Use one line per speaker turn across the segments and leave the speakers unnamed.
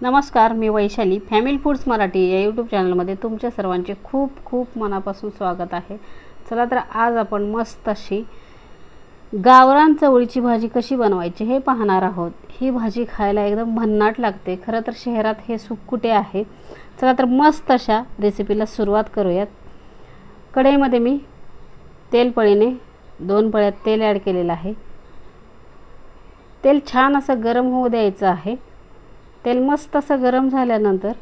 नमस्कार, मी Vaishali family foods Marathi या YouTube चॅनलमध्ये तुमच्या सर्वांचे खूप खूप मनापासून स्वागत आहे। चला तर आज आपण मस्त अशी गावरान चवळीची भाजी कशी बनवायची हे पाहणार आहोत। ही भाजी खायला एकदम भन्नाट लागते। खरं तर शहरात हे सुख कुठे आहे। चला तर मस्त अशा रेसिपीला सुरुवात करूयात। कढईमध्ये मी तेल पळीने 2 पळ्यात तेल ॲड केलेलं आहे। तेल छान असं गरम होऊ द्यायचं आहे। तेल मस्त असं गरम झाल्यानंतर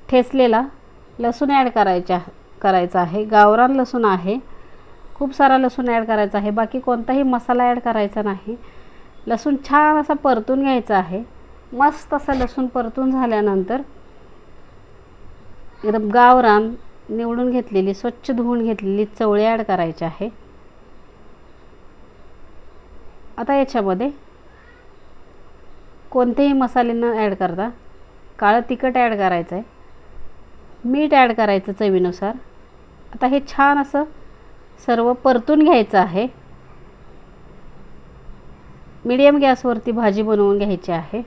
ठेचलेला लसूण ॲड करायचा आहे। गावरान लसूण आहे, खूप सारा लसूण ॲड करायचा आहे। बाकी कोणताही मसाला ॲड करायचा नाही। लसूण छान असा परतून घ्यायचा आहे। मस्त असं लसूण परतून झाल्यानंतर एकदम गावरान निवडून घेतलेली स्वच्छ धुवून घेतलेली चवळी ॲड करायची आहे। आता याच्यामध्ये कोणतेही मसाले न ॲड करता काळं तिखट ॲड करायचं आहे, मीठ ॲड करायचं चवीनुसार। आता हे छान असं सर्व परतून घ्यायचं आहे। मीडियम गॅसवरती भाजी बनवून घ्यायची आहे।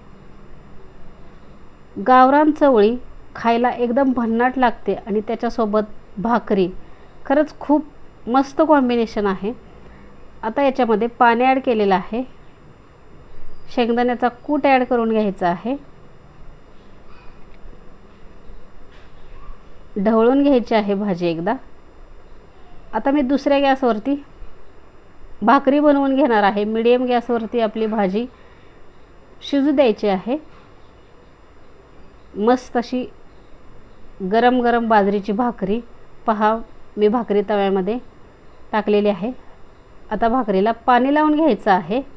गावरान चवळी खायला एकदम भन्नाट लागते आणि त्याच्यासोबत भाकरी खरंच खूप मस्त कॉम्बिनेशन आहे। आता याच्यामध्ये पाणी ॲड केलेलं आहे। शेंगदाण्याचा कूट ॲड करून घ्यायचा आहे। ढवळून घ्यायची आहे भाजी एकदा। आता मी दुसऱ्या गॅसवरती भाकरी बनवून घेणार आहे। मीडियम गॅसवरती आपली भाजी शिजू द्यायची आहे। मस्त अशी गरम गरम बाजरीची भाकरी पहा, मी भाकरी तव्यामध्ये टाकलेली आहे। आता भाकरीला पाणी लावून घ्यायचं आहे।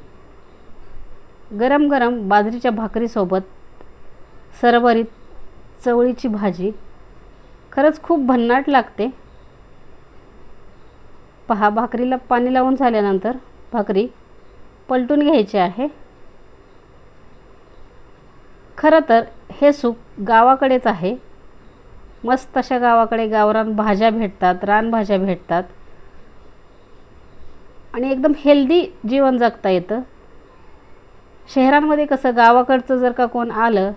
गरम गरम बाजरीच्या भाकरीसोबत सरभरीत चवळीची भाजी खरंच खूप भन्नाट लागते। पहा, भाकरीला पाणी लावून झाल्यानंतर भाकरी पलटून घ्यायची आहे। खरं तर हे सुख गावाकडेच आहे। मस्त अशा गावाकडे गावरान भाज्या भेटतात, रानभाज्या भेटतात आणि एकदम हेल्दी जीवन जगता येतं। शहरांमध्ये कसं गावाकडचं जर का कोण आलं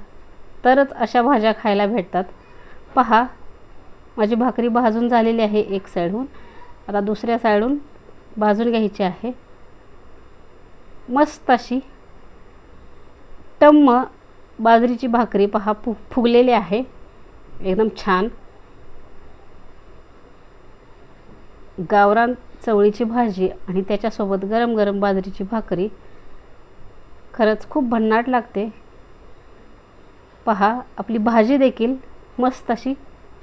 तरच अशा भाज्या खायला भेटतात। पहा, माझी भाकरी भाजून झालेली आहे एक साईडहून। आता दुसऱ्या साईडहून भाजून घ्यायची आहे। मस्त अशी टम्म बाजरीची भाकरी पहा फुगलेली आहे एकदम छान। गावरान चवळीची भाजी आणि त्याच्यासोबत गरम गरम बाजरीची भाकरी खरंच खूप भन्नाट लागते। पहा, आपली भाजी देखील मस्त अशी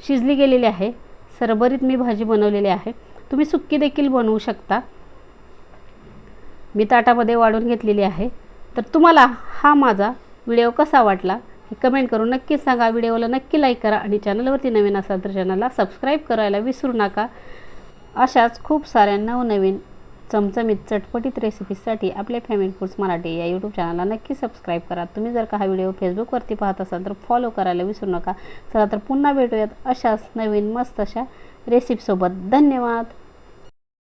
शिजली गेलेली आहे। सरभरीत मी भाजी बनवलेली आहे। तुम्ही सुक्की देखील बनवू शकता। मी ताटामध्ये वाढून घेतलेली आहे। तर तुम्हाला हा माझा व्हिडिओ कसा वाटला हे कमेंट करून नक्की सांगा। व्हिडिओला नक्की लाईक करा आणि चॅनलवरती नवीन असाल तर चॅनलला सबस्क्राईब करायला विसरू नका। अशाच खूप साऱ्या नवनवीन चमचमीत चटपटीत रेसिपीजसाठी आपल्या फॅमिली फूड्स मराठी या यूट्यूब चॅनलला नक्की सबस्क्राईब करा। तुम्ही जर का हा व्हिडिओ फेसबुकवरती पाहत असाल तर फॉलो करायला विसरू नका। चला तर पुन्हा भेटूयात अशाच नवीन मस्त अशा रेसिपीसोबत। धन्यवाद।